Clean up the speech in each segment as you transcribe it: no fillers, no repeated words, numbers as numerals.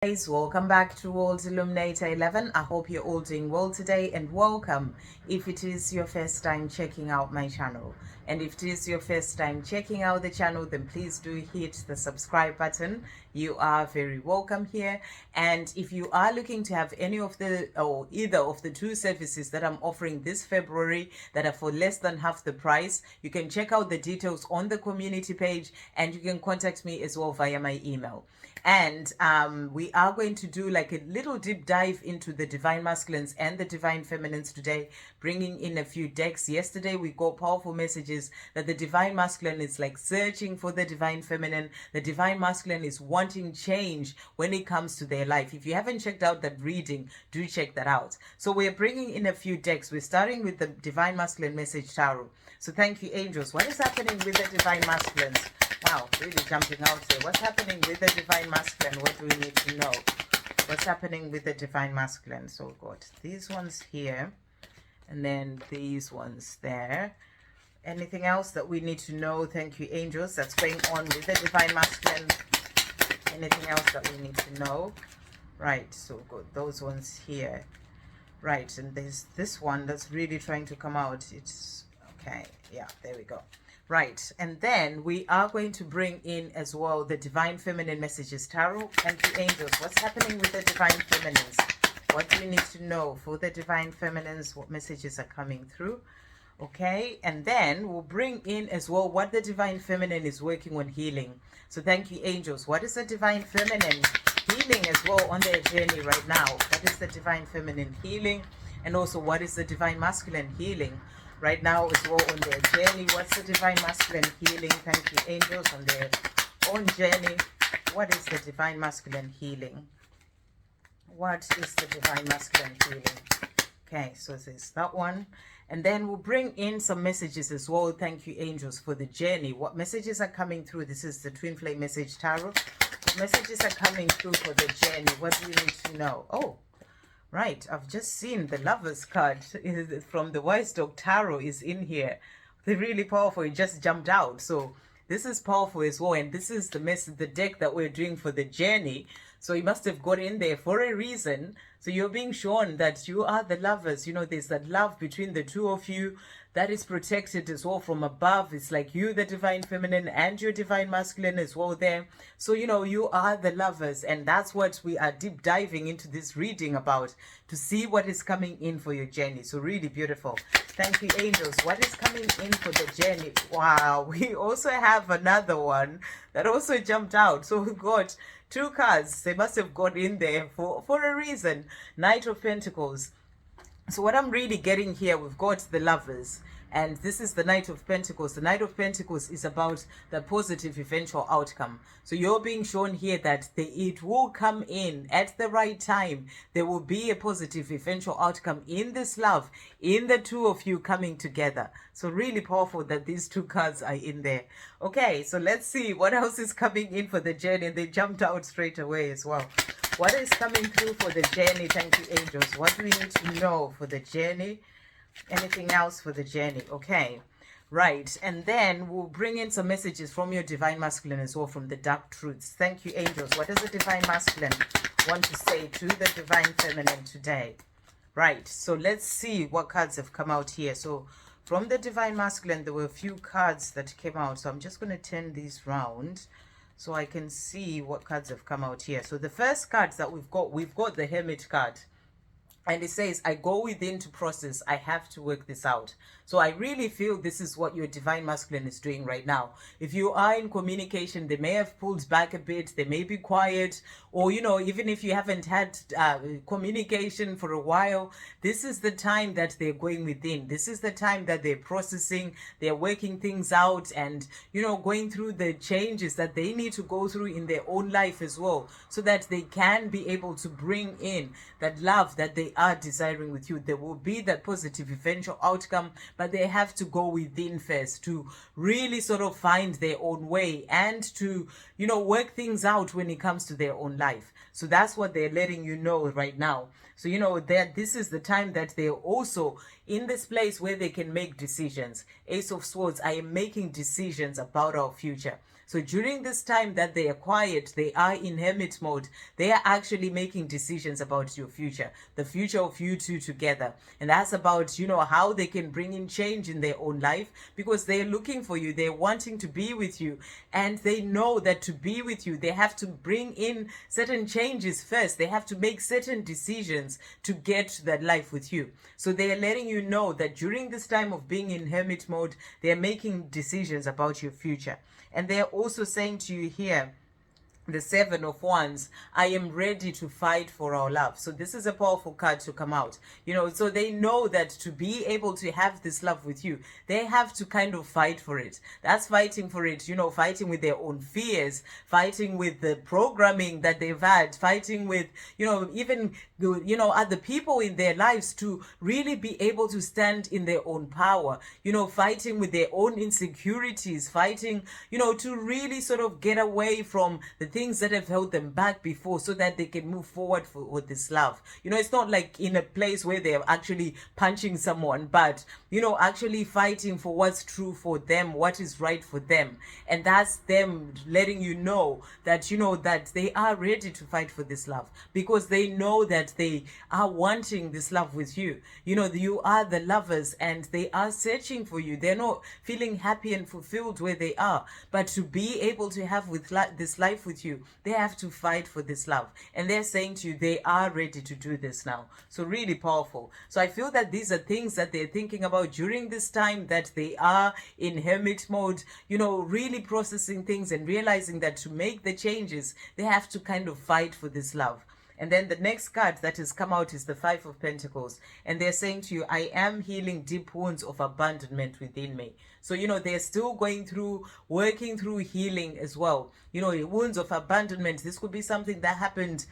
Guys, welcome back to World Illuminator 11. I hope you're all doing well today, and welcome if it is your first time checking out my channel. And if it is your first time checking out the channel, then please do hit the subscribe button. You are very welcome here. And if you are looking to have any of the or either of the two services that I'm offering this February that are for less than half the price, you can check out the details on the community page, and you can contact me as well via my email. And we are going to do like a little deep dive into the divine masculines and the divine feminines today, bringing in a few decks. Yesterday we got powerful messages that the divine masculine is like searching for the divine feminine. The divine masculine is wanting change when it comes to their life. If you haven't checked out that reading, do check that out. So we're bringing in a few decks. We're starting with the divine masculine message tarot. So thank you, angels. What is happening with the divine masculines? Wow, really jumping out here. What's happening with the divine masculine? What do we need to know? What's happening with the divine masculine? So we've got these ones here, and then these ones there. Anything else that we need to know? Thank you, angels. That's going on with the divine masculine. Anything else that we need to know? Right, so we've got those ones here. Right, and there's this one that's really trying to come out. It's okay. Yeah, there we go. Right, and then we are going to bring in as well the divine feminine messages tarot. Thank you, angels. What's happening with the divine feminines? What do we need to know for the divine feminines? What messages are coming through? Okay, and then we'll bring in as well what the divine feminine is working on healing. So thank you, angels. What is the divine feminine healing as well on their journey right now? What is the divine feminine healing? And also, what is the divine masculine healing right now as well on their journey? What's the divine masculine healing? Thank you, angels, on their own journey. What is the divine masculine healing? What is the divine masculine healing? Okay, so there's that one. And then we'll bring in some messages as well. Thank you, angels, for the journey. What messages are coming through? This is the Twin Flame Message Tarot. What messages are coming through for the journey? What do you need to know? Oh, right, I've just seen the Lovers card from the Wise Dog Tarot is in here. They're really powerful. It just jumped out. So this is powerful as well. And this is the deck that we're doing for the journey. So you must have got in there for a reason. So you're being shown that you are the lovers. You know, there's that love between the two of you that is protected as well from above. It's like you, the divine feminine, and your divine masculine as well there. So, you know, you are the lovers. And that's what we are deep diving into this reading about, to see what is coming in for your journey. So really beautiful. Thank you, angels. What is coming in for the journey? Wow. We also have another one that also jumped out. So we've got two cards. They must have got in there for a reason. Knight of Pentacles. So what I'm really getting here, we've got the lovers, and this is the Knight of Pentacles. The Knight of Pentacles is about the positive eventual outcome. So you're being shown here that it will come in at the right time. There will be a positive eventual outcome in this love, in the two of you coming together. So really powerful that these two cards are in there. Okay, so let's see what else is coming in for the journey. They jumped out straight away as well. What is coming through for the journey? Thank you, angels. What do we need to know for the journey? Anything else for the journey? Okay, right. And then we'll bring in some messages from your divine masculine as well, from the dark truths. Thank you, angels. What does the divine masculine want to say to the divine feminine today? Right, so let's see what cards have come out here. So from the divine masculine, there were a few cards that came out. So I'm just going to turn these round so I can see what cards have come out here. So the first cards that we've got the Hermit card. And it says, I go within to process. I have to work this out. So I really feel this is what your divine masculine is doing right now. If you are in communication, they may have pulled back a bit. They may be quiet. Or, you know, even if you haven't had communication for a while, this is the time that they're going within. This is the time that they're processing. They're working things out and, you know, going through the changes that they need to go through in their own life as well, so that they can be able to bring in that love that they are desiring with you. There will be that positive eventual outcome, but they have to go within first to really sort of find their own way and to, you know, work things out when it comes to their own life. So that's what they're letting you know right now. So, you know, that this is the time that they're also in this place where they can make decisions. Ace of Swords, I am making decisions about our future. So during this time that they are quiet, they are in hermit mode, they are actually making decisions about your future, the future of you two together. And that's about, how they can bring in change in their own life, because they're looking for you, they're wanting to be with you, and they know that to be with you, they have to bring in certain changes first. They have to make certain decisions to get to that life with you. So they are letting you know that during this time of being in hermit mode, they are making decisions about your future. And they're also saying to you here, the Seven of Wands, I am ready to fight for our love. So this is a powerful card to come out. So they know that to be able to have this love with you, they have to kind of fight for it. That's fighting for it, fighting with their own fears, fighting with the programming that they've had, fighting with, even, other people in their lives to really be able to stand in their own power, fighting with their own insecurities, fighting, to really sort of get away from the things that have held them back before, so that they can move forward with this love. It's not like in a place where they're actually punching someone, but actually fighting for what's true for them, what is right for them. And that's them letting you know that that they are ready to fight for this love, because they know that they are wanting this love with you. You are the lovers, and they are searching for you. They're not feeling happy and fulfilled where they are, but to be able to have this life with you, they have to fight for this love. And they're saying to you, they are ready to do this now. So really powerful. So I feel that these are things that they're thinking about during this time that they are in hermit mode, really processing things and realizing that to make the changes, they have to kind of fight for this love. And then the next card that has come out is the Five of Pentacles. And they're saying to you, I am healing deep wounds of abandonment within me. So, they're still working through healing as well. Wounds of abandonment. This could be something that happened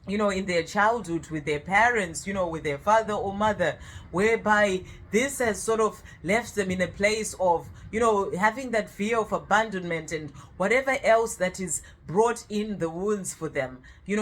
in their childhood with their parents, with their father or mother, whereby this has sort of left them in a place of, having that fear of abandonment and whatever else that is brought in the wounds for them.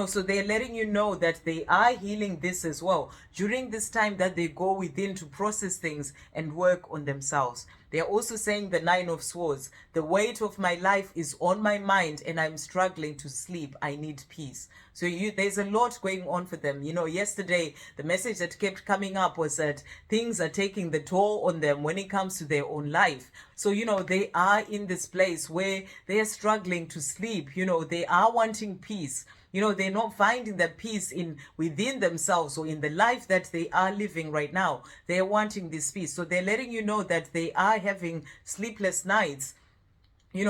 So they're letting you know that they are healing this as well during this time that they go within to process things and work on themselves. They're also saying the Nine of Swords, the weight of my life is on my mind and I'm struggling to sleep. I need peace. So there's a lot going on for them. Yesterday, the message that kept coming up was that things are taking the toll on them when it comes to their own life. So, they are in this place where they are struggling to sleep. They are wanting peace. They're not finding that peace within themselves or in the life that they are living right now. They're wanting this peace. So they're letting you know that they are having sleepless nights,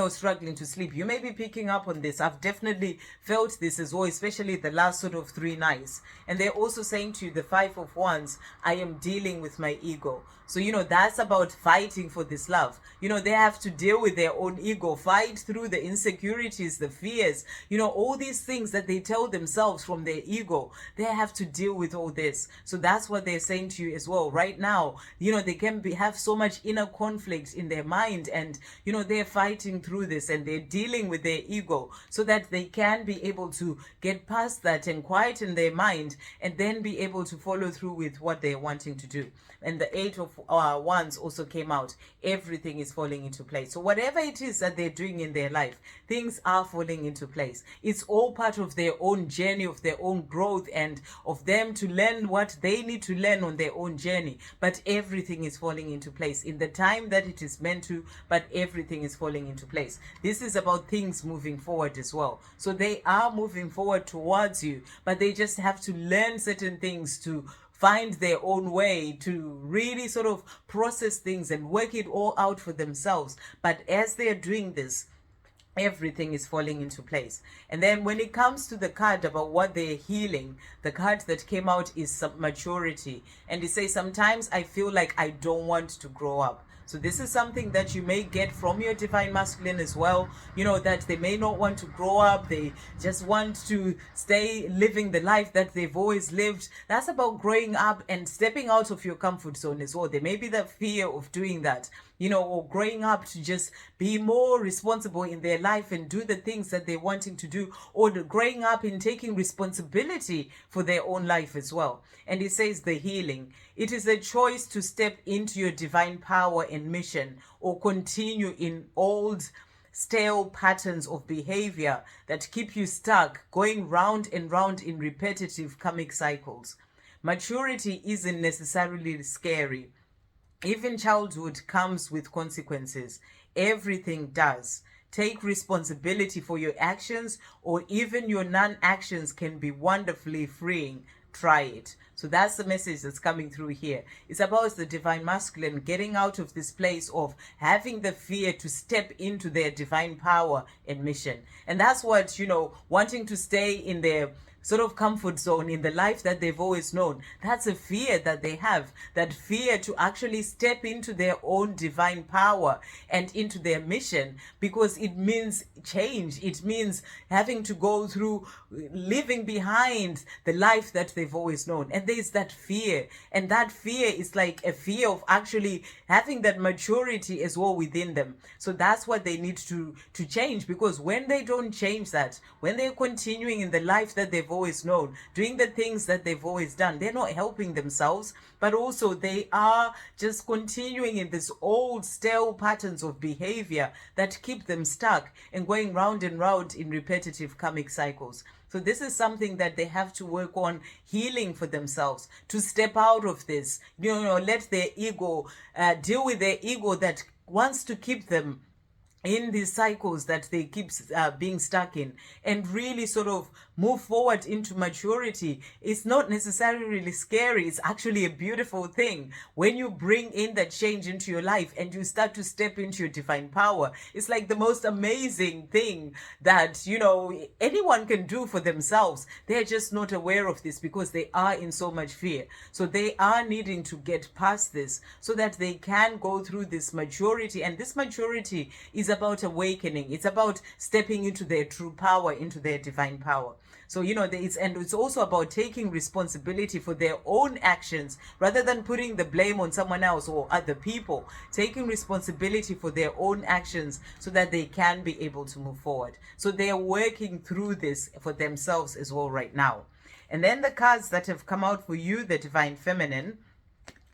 struggling to sleep. You may be picking up on this. I've definitely felt this as well, especially the last sort of 3 nights. And they're also saying to you, the Five of Wands, I am dealing with my ego. So, that's about fighting for this love. They have to deal with their own ego, fight through the insecurities, the fears, all these things that they tell themselves from their ego. They have to deal with all this. So that's what they're saying to you as well. Right now, they can have so much inner conflict in their mind, and, they're fighting through this and they're dealing with their ego so that they can be able to get past that and quieten their mind and then be able to follow through with what they're wanting to do. And the Eight of Wands also came out. Everything is falling into place. So whatever it is that they're doing in their life, things are falling into place. It's all part of their own journey, of their own growth, and of them to learn what they need to learn on their own journey. But everything is falling into place in the time that it is meant to, but everything is falling into place. This is about things moving forward as well. So they are moving forward towards you, but they just have to learn certain things to find their own way, to really sort of process things and work it all out for themselves. But as they're doing this, everything is falling into place. And then when it comes to the card about what they're healing, the card that came out is maturity. And it says, sometimes I feel like I don't want to grow up. So this is something that you may get from your divine masculine as well, that they may not want to grow up. They just want to stay living the life that they've always lived. That's about growing up and stepping out of your comfort zone as well. There may be the fear of doing that, or growing up to just be more responsible in their life and do the things that they're wanting to do, or growing up in taking responsibility for their own life as well. And it says the healing. It is a choice to step into your divine power and mission, or continue in old stale patterns of behavior that keep you stuck, going round and round in repetitive karmic cycles. Maturity isn't necessarily scary. Even childhood comes with consequences. Everything does. Take responsibility for your actions, or even your non-actions can be wonderfully freeing. Try it. So that's the message that's coming through here. It's about the divine masculine getting out of this place of having the fear to step into their divine power and mission. And that's what, wanting to stay in their sort of comfort zone in the life that they've always known. That's a fear that they have, that fear to actually step into their own divine power and into their mission, because it means change. It means having to go through living behind the life that they've always known. And there's that fear, and that fear is like a fear of actually having that maturity as well within them. So that's what they need to change, because when they don't change that, when they're continuing in the life that they've always known, doing the things that they've always done, they're not helping themselves, but also they are just continuing in this old stale patterns of behavior that keep them stuck and going round and round in repetitive karmic cycles. So this is something that they have to work on healing for themselves, to step out of this, let their ego deal with their ego that wants to keep them in these cycles that they keep being stuck in, and really sort of move forward into maturity. It's not necessarily scary. It's actually a beautiful thing when you bring in that change into your life and you start to step into your divine power. It's like the most amazing thing that anyone can do for themselves. They're just not aware of this because they are in so much fear. So they are needing to get past this so that they can go through this maturity. And this maturity is about awakening. It's about stepping into their true power, into their divine power. So, it's also about taking responsibility for their own actions rather than putting the blame on someone else or other people. Taking responsibility for their own actions so that they can be able to move forward. So they are working through this for themselves as well right now. And then the cards that have come out for you, the divine feminine.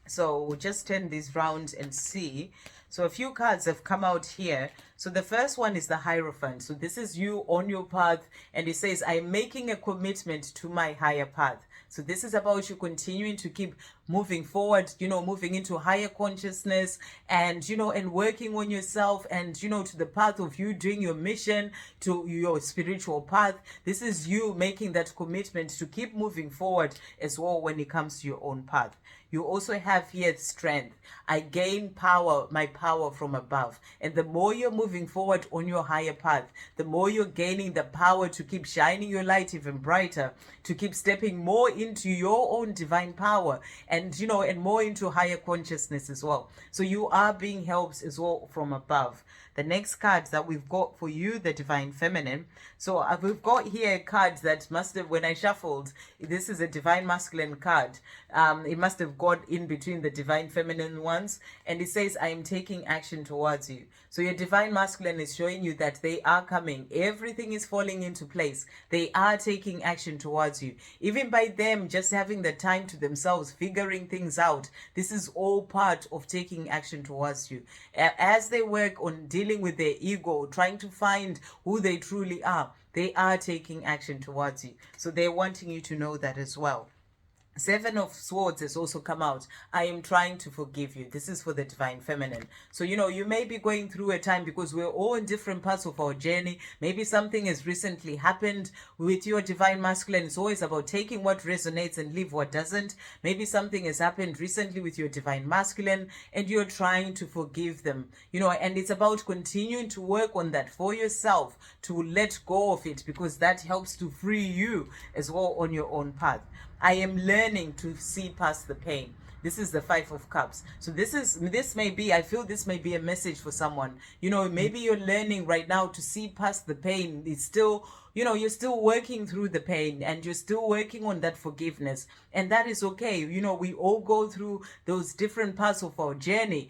So we'll just turn this round and see. So a few cards have come out here. So the first one is the Hierophant. So this is you on your path, and it says, I'm making a commitment to my higher path. So this is about you continuing to keep moving forward, moving into higher consciousness and, and working on yourself and, to the path of you doing your mission, to your spiritual path. This is you making that commitment to keep moving forward as well when it comes to your own path. You also have here strength. I gain power, my power from above. And the more you're moving forward on your higher path, the more you're gaining the power to keep shining your light even brighter, to keep stepping more into your own divine power and, and more into higher consciousness as well. So you are being helped as well from above. The next cards that we've got for you, the divine feminine. So we've got here cards that must have, when I shuffled, this is a divine masculine card. It must have got in between the divine feminine ones. And it says, I am taking action towards you. So your divine masculine is showing you that they are coming. Everything is falling into place. They are taking action towards you. Even by them just having the time to themselves, figuring things out. This is all part of taking action towards you. As they work on dealing with their ego, trying to find who they truly are, they are taking action towards you. So they're wanting you to know that as well. Seven of Swords has also come out. I am trying to forgive you. This is for the divine feminine. So, you may be going through a time because we're all in different parts of our journey. Maybe something has recently happened with your divine masculine. It's always about taking what resonates and leave what doesn't. Maybe something has happened recently with your divine masculine and you're trying to forgive them, and it's about continuing to work on that for yourself, to let go of it, because that helps to free you as well on your own path. I am learning to see past the pain. This is the Five of Cups. So I feel this may be a message for someone. Maybe you're learning right now to see past the pain. It's still, you're still working through the pain and you're still working on that forgiveness. And that is okay. We all go through those different parts of our journey,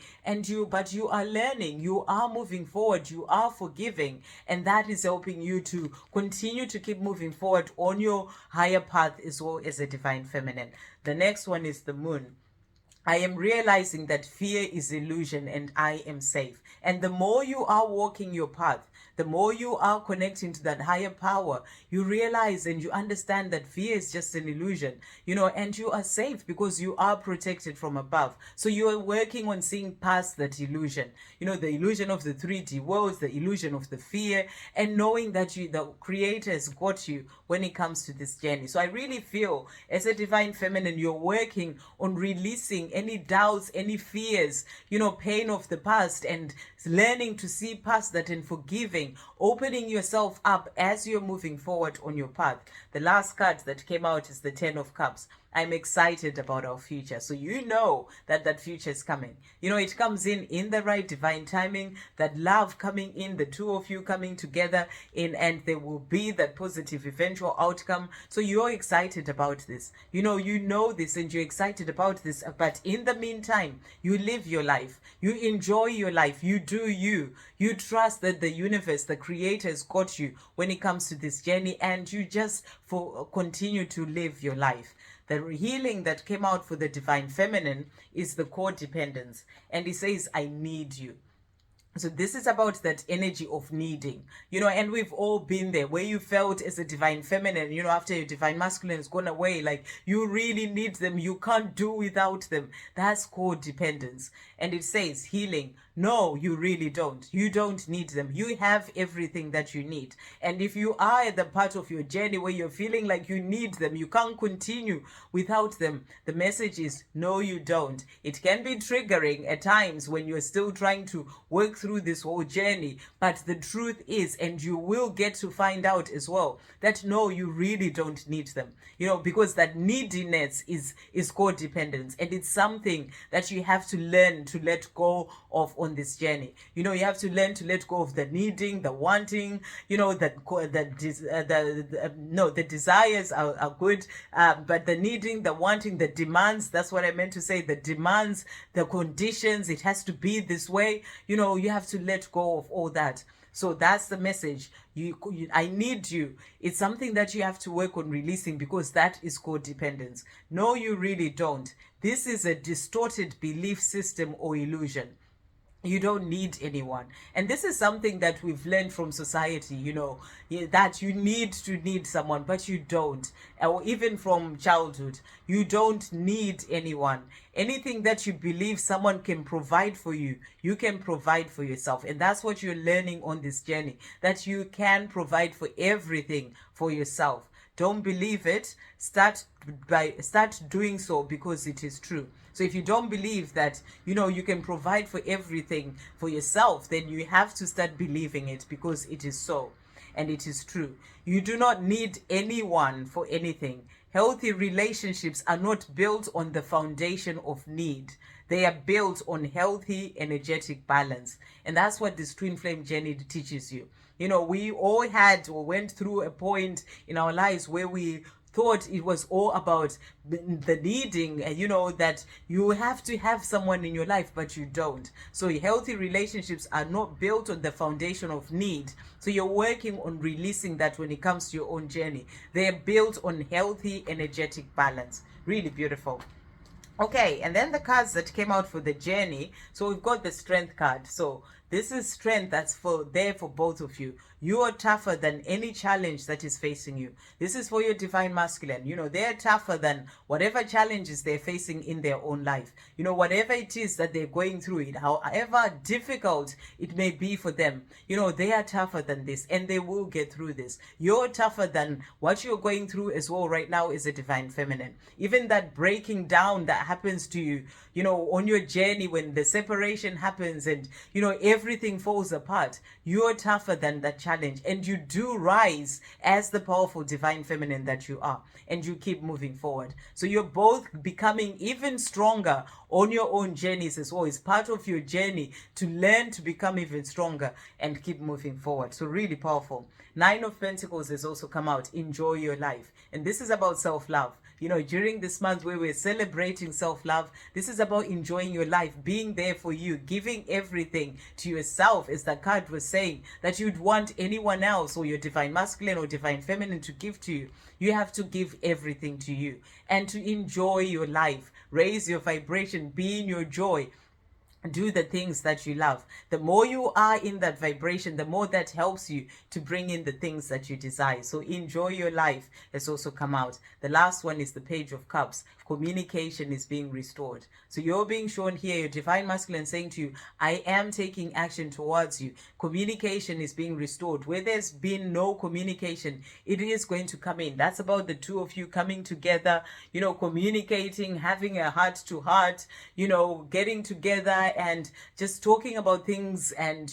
but you are learning, you are moving forward, you are forgiving. And that is helping you to continue to keep moving forward on your higher path as well as a divine feminine. The next one is the Moon. I am realizing that fear is illusion and I am safe. And the more you are walking your path, the more you are connecting to that higher power, you realize and you understand that fear is just an illusion, and you are safe because you are protected from above. So you are working on seeing past that illusion, the illusion of the 3D worlds, the illusion of the fear, and knowing that the Creator has got you when it comes to this journey. So I really feel as a divine feminine, you're working on releasing any doubts, any fears, pain of the past, and learning to see past that and forgiving, opening yourself up as you're moving forward on your path. The last card that came out is the 10 of Cups. I'm excited about our future. So that future is coming. It comes in the right divine timing, that love coming in, the two of you coming together and there will be that positive eventual outcome. So you're excited about this. You know this and you're excited about this. But in the meantime, you live your life. You enjoy your life. You do you. You trust that the universe, the Creator, has got you when it comes to this journey, and you just continue to live your life. The healing that came out for the divine feminine is the codependence. And it says, I need you. So this is about that energy of needing, and we've all been there where you felt as a divine feminine, after your divine masculine has gone away, like you really need them. You can't do without them. That's codependence. And it says healing. No, you really don't. You don't need them. You have everything that you need. And if you are at the part of your journey where you're feeling like you need them, you can't continue without them, the message is no, you don't. It can be triggering at times when you're still trying to work through this whole journey. But the truth is, and you will get to find out as well, that no, you really don't need them. Because that neediness is codependence. And it's something that you have to learn to let go of on this journey. You have to learn to let go of the needing, the wanting, the desires are good, but the needing, the wanting, the demands, that's what I meant to say, the demands, the conditions, it has to be this way, you have to let go of all that. So that's the message. I need you. It's something that you have to work on releasing, because that is codependence. No, you really don't. This is a distorted belief system or illusion. You don't need anyone. And this is something that we've learned from society, that you need someone, but you don't. Or even from childhood, you don't need anyone. Anything that you believe someone can provide for you, you can provide for yourself. And that's what you're learning on this journey, that you can provide for everything for yourself. Don't believe it. Start doing so, because it is true. So if you don't believe that, you can provide for everything for yourself, then you have to start believing it, because it is so. And it is true. You do not need anyone for anything. Healthy relationships are not built on the foundation of need. They are built on healthy, energetic balance. And that's what this twin flame journey teaches you. We all had or went through a point in our lives where we thought it was all about the needing, that you have to have someone in your life, but you don't. So healthy relationships are not built on the foundation of need. So you're working on releasing that when it comes to your own journey. They're built on healthy, energetic balance. Really beautiful. Okay, and then the cards that came out for the journey. So we've got the strength card. So this is strength that's there for both of you. You are tougher than any challenge that is facing you. This is for your divine masculine. They're tougher than whatever challenges they're facing in their own life. Whatever it is that they're going through, it, however difficult it may be for them, they are tougher than this, and they will get through this. You're tougher than what you're going through as well right now is a divine feminine. Even that breaking down that happens to you, on your journey, when the separation happens and, everything falls apart, you're tougher than that challenge, and you do rise as the powerful divine feminine that you are, and you keep moving forward. So you're both becoming even stronger on your own journeys as well. It's part of your journey to learn to become even stronger and keep moving forward. So really powerful. 9 of Pentacles has also come out. Enjoy your life. And this is about self-love. During this month where we're celebrating self-love, this is about enjoying your life, being there for you, giving everything to yourself, as the card was saying, that you'd want anyone else or your divine masculine or divine feminine to give to you. You have to give everything to you and to enjoy your life, raise your vibration, be in your joy. do the things that you love. The more you are in that vibration, the more that helps you to bring in the things that you desire. So enjoy your life has also come out. The last one is the Page of Cups. Communication is being restored. So you're being shown here, your divine masculine saying to you, I am taking action towards you. Communication is being restored. Where there's been no communication, it is going to come in. That's about the two of you coming together, communicating, having a heart to heart, getting together and just talking about things and,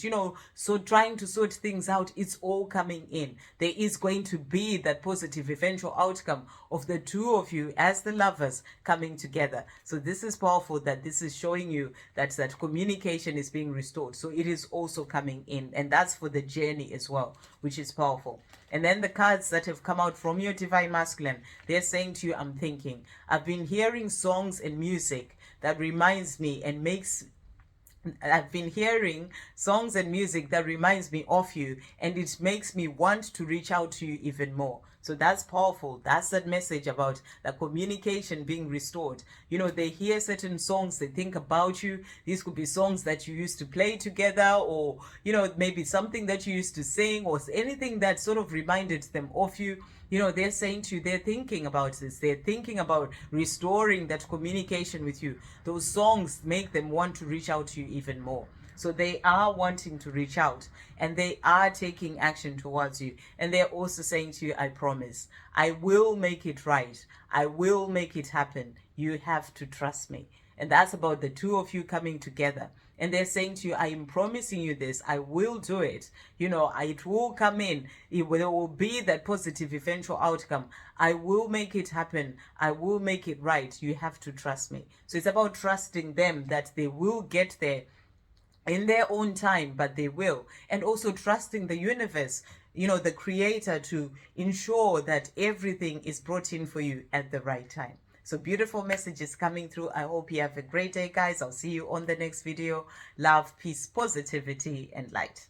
so trying to sort things out. It's all coming in. There is going to be that positive eventual outcome of the two of you as the lovers coming together. So this is powerful, that this is showing you that communication is being restored. So it is also coming in, and that's for the journey as well, which is powerful. And then the cards that have come out from your divine masculine, they're saying to you, I'm thinking, I've been hearing songs and music that reminds me and I've been hearing songs and music that reminds me of you, and it makes me want to reach out to you even more. So that's powerful. That's that message about the communication being restored. They hear certain songs, they think about you. These could be songs that you used to play together, or, maybe something that you used to sing, or anything that sort of reminded them of you. They're saying to you, they're thinking about this. They're thinking about restoring that communication with you. Those songs make them want to reach out to you even more. So they are wanting to reach out, and they are taking action towards you. And they're also saying to you, I promise, I will make it right. I will make it happen. You have to trust me. And that's about the two of you coming together. And they're saying to you, I am promising you this. I will do it. It will come in. There will be that positive eventual outcome. I will make it happen. I will make it right. You have to trust me. So it's about trusting them that they will get there in their own time, but they will. And also trusting the universe, the creator, to ensure that everything is brought in for you at the right time. So beautiful messages coming through. I hope you have a great day, guys. I'll see you on the next video. Love, peace, positivity, and light.